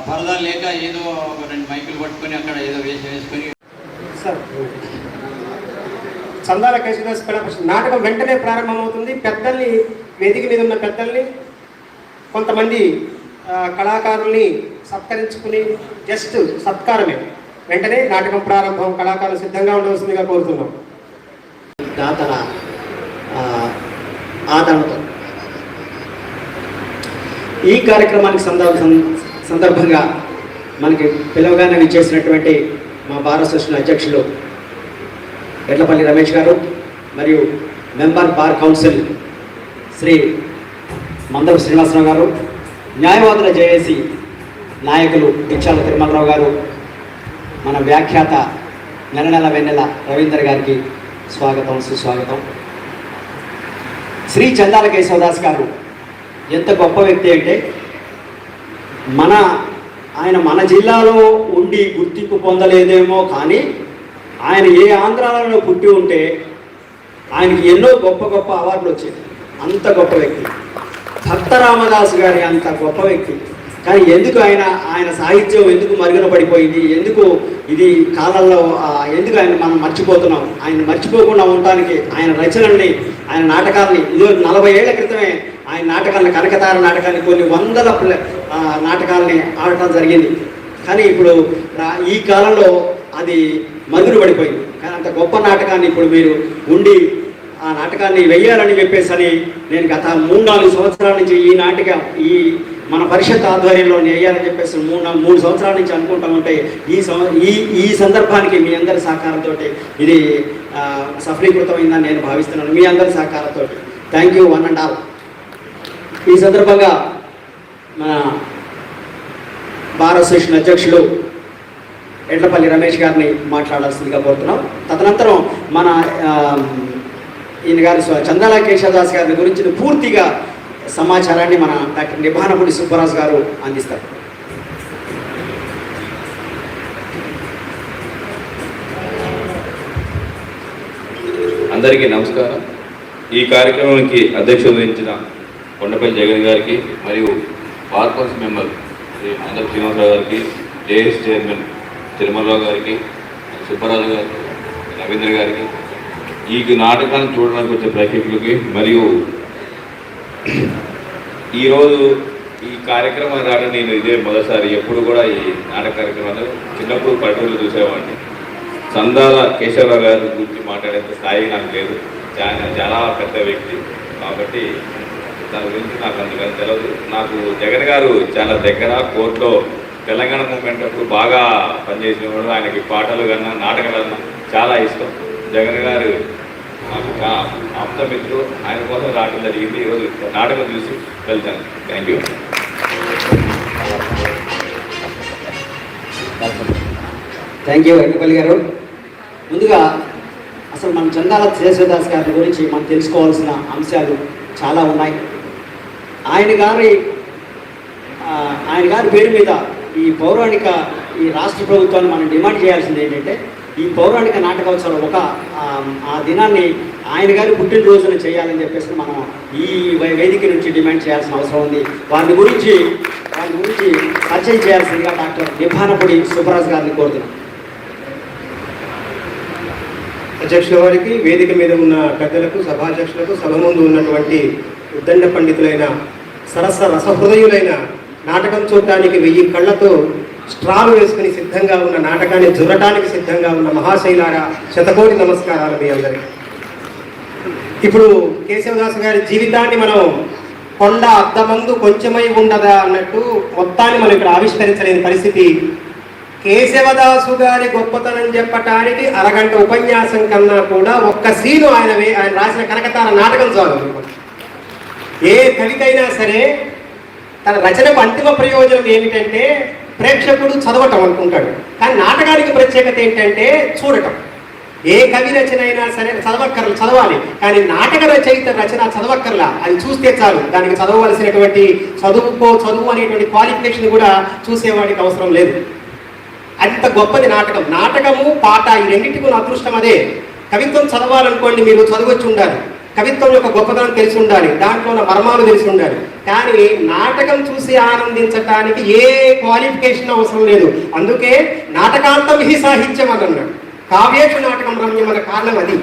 పరదాలు లేక ఏదో ఒక 2 మైకులు పట్టుకొని అక్కడ ఏదో వేసుకొని సార్ చందాల కేశవదాస్ కళా పరిషత్ నాటకం వెంటనే ప్రారంభమవుతుంది. పెద్దల్ని వేదిక మీద ఉన్న పెద్దల్ని కొంతమంది కళాకారుల్ని సత్కరించుకుని జస్ట్ సత్కారమే, వెంటనే నాటకం ప్రారంభం. కళాకారులు సిద్ధంగా ఉండవలసిందిగా కోరుతున్నాం. దాతల ఆదరణతో ఈ కార్యక్రమానికి సందర్భంగా మనకి పిలవగానే విచ్చేసినటువంటి మా బార్ అసోసియేషన్ అధ్యక్షులు ఎడ్లపల్లి రమేష్ గారు మరియు member bar council Shri Mandapu Srinivasarao garu, న్యాయవాదుల జేఏసీ నాయకులు ఇచ్చాల తిరుమలరావు గారు, మన వ్యాఖ్యాత నెల వెన్నెల రవీందర్ గారికి స్వాగతం, సుస్వాగతం. శ్రీ చందాల కేశవదాస్ గారు ఎంత గొప్ప వ్యక్తి అంటే ఆయన మన జిల్లాలో ఉండి గుర్తింపు పొందలేదేమో, కానీ ఆయన ఏ ఆంధ్రాలలో పుట్టి ఉంటే ఆయనకి ఎన్నో గొప్ప గొప్ప అవార్డులు వచ్చేది. అంత గొప్ప వ్యక్తి. భక్త రామదాసు గారి అంత గొప్ప వ్యక్తి. కానీ ఎందుకు ఆయన సాహిత్యం ఎందుకు మరుగున పడిపోయింది, ఎందుకు ఇది కాలంలో ఎందుకు మనం మర్చిపోతున్నాం? ఆయన మర్చిపోకుండా ఉండటానికి ఆయన రచనల్ని, ఆయన నాటకాలని, ఇదో 40 ఏళ్ల క్రితమే ఆయన నాటకాలని, కనకతార నాటకాన్ని కొన్ని వందల నాటకాలని ఆడటం జరిగింది. కానీ ఇప్పుడు ఈ కాలంలో అది మరుగున పడిపోయింది. కానీ అంత గొప్ప నాటకాన్ని ఇప్పుడు మీరు ఉండి ఆ నాటకాన్ని వెయ్యాలని చెప్పేసి నేను గత 3-4 సంవత్సరాల నుంచి ఈ మన పరిషత్ ఆధ్వర్యంలో వేయాలని చెప్పేసి 3 సంవత్సరాల నుంచి అనుకుంటా ఉంటే ఈ సందర్భానికి మీ అందరి సహకారంతో ఇది సఫలీకృతమైందని నేను భావిస్తున్నాను. మీ అందరి సహకారంతో thank you one and all. ఈ సందర్భంగా మన బార్ అసోసియేషన్ అధ్యక్షులు ఎడ్లపల్లి రమేష్ గారిని మాట్లాడాల్సిందిగా కోరుతున్నాం. తదనంతరం మన ఈయన గారు చందాల కేశవదాస్ గారి గురించి పూర్తిగా సమాచారాన్ని మన డాక్టర్ నిభానపూడి సుబ్బరాజు గారు అందిస్తారు. అందరికీ నమస్కారం. ఈ కార్యక్రమానికి అధ్యక్షత వహించిన కొండపల్లి జగన్ గారికి మరియు bar council member Shri Mandapu Srinivasarao గారికి, జేఎస్ చైర్మన్ తిరుమలరావు గారికి, సుబ్బరాజు గారికి, రవీంద్ర గారికి, ఈ నాటకాన్ని చూడడానికి వచ్చే ప్రేక్షకులకి, మరియు ఈరోజు ఈ కార్యక్రమం రావడం నేను ఇదే మొదటిసారి. ఎప్పుడు కూడా ఈ నాటక కార్యక్రమాలు చిన్నప్పుడు పల్లెటూరులో చూసేవాడిని. చందాల కేశవరావు గారి గురించి మాట్లాడేంత స్థాయి నాకు లేదు. చాలా పెద్ద వ్యక్తి కాబట్టి దాని గురించి నాకు అందుకని తెలియదు. నాకు జగన్ గారు చాలా దగ్గర, కోర్టులో తెలంగాణ మూమెంట్ అప్పుడు బాగా పనిచేసినవాడు. ఆయనకి పాటలు కన్నా నాటకాలన్నా చాలా ఇష్టం. జగన్ గారు నాకు ఆప్తమిత్రుడు. ఆయన కోసం రావడం జరిగింది. ఈరోజు నాటకం చూసి వెళ్తాను. Thank you. Thank you Edlapalli గారు. ముందుగా అసలు మన చందాల కేశవదాస్ గారి గురించి మనం తెలుసుకోవాల్సిన అంశాలు చాలా ఉన్నాయి. ఆయన గారి పేరు మీద ఈ రాష్ట్ర ప్రభుత్వాన్ని మనం డిమాండ్ చేయాల్సింది ఏంటంటే, ఈ పౌరాణిక నాటకోత్సవం ఆ దినాన్ని ఆయన గారి పుట్టినరోజున చేయాలని చెప్పేసి మనం ఈ వేదిక నుంచి డిమాండ్ చేయాల్సిన అవసరం ఉంది. వారి గురించి పరిచయం చేయాల్సిందిగా డాక్టర్ నిభానపూడి సుబ్బరాజు గారిని కోరుతున్నాం. అధ్యక్షుల వారికి, వేదిక మీద ఉన్న పెద్దలకు, సభాధ్యక్షులకు, సభ ముందు ఉన్నటువంటి ఉద్దండ పండితులైన, రసహృదయులైన, నాటకం చూడటానికి 1000 కళ్ళతో స్ట్రాలు వేసుకుని సిద్ధంగా ఉన్న, నాటకాన్ని జురటానికి సిద్ధంగా ఉన్న మహాశైలారా, శతకోటి నమస్కారాలు మీ అందరికీ. ఇప్పుడు కేశవదాసు గారి జీవితాన్ని మనం కొండ అద్దమందు కొంచెమై ఉండదా అన్నట్టు మొత్తాన్ని మనం ఇక్కడ ఆవిష్కరించలేని పరిస్థితి. కేశవదాసు గారి గొప్పతనం చెప్పటానికి అరగంట ఉపన్యాసం కన్నా కూడా ఒక్క సీను ఆయన రాసిన కనకతార నాటకం చాలు. ఏ కవికైనా సరే తన రచనకు అంతిమ ప్రయోజనం ఏమిటంటే ప్రేక్షకుడు చదవటం అనుకుంటాడు. కానీ నాటకానికి ప్రత్యేకత ఏంటంటే చూడటం. ఏ కవి రచన అయినా సరే చదవాలి, కానీ నాటక రచయిత రచన చదవక్కర్లా, అది చూస్తే చాలు. దానికి చదవవలసినటువంటి చదువు అనేటువంటి క్వాలిఫికేషన్ కూడా చూసేవాడికి అవసరం లేదు. అంత గొప్పది నాటకం. నాటకము, పాట, ఈ రెండింటికి అదృష్టం అదే. కవిత్వం చదవాలనుకోండి, మీరు చదవచ్చు ఉండాలి. కవిత్వం యొక్క గొప్పతనం తెలిసి ఉండాలి, దాంట్లో ఉన్న మర్మాలు తెలిసి ఉండాలి. కానీ నాటకం చూసి ఆనందించటానికి ఏ క్వాలిఫికేషన్ అవసరం లేదు. అందుకే నాటకాంతం హి సాహిత్యం అని అన్నాడు. కావ్యేషు నాటకం రమ్యం అన్న కారణం అది.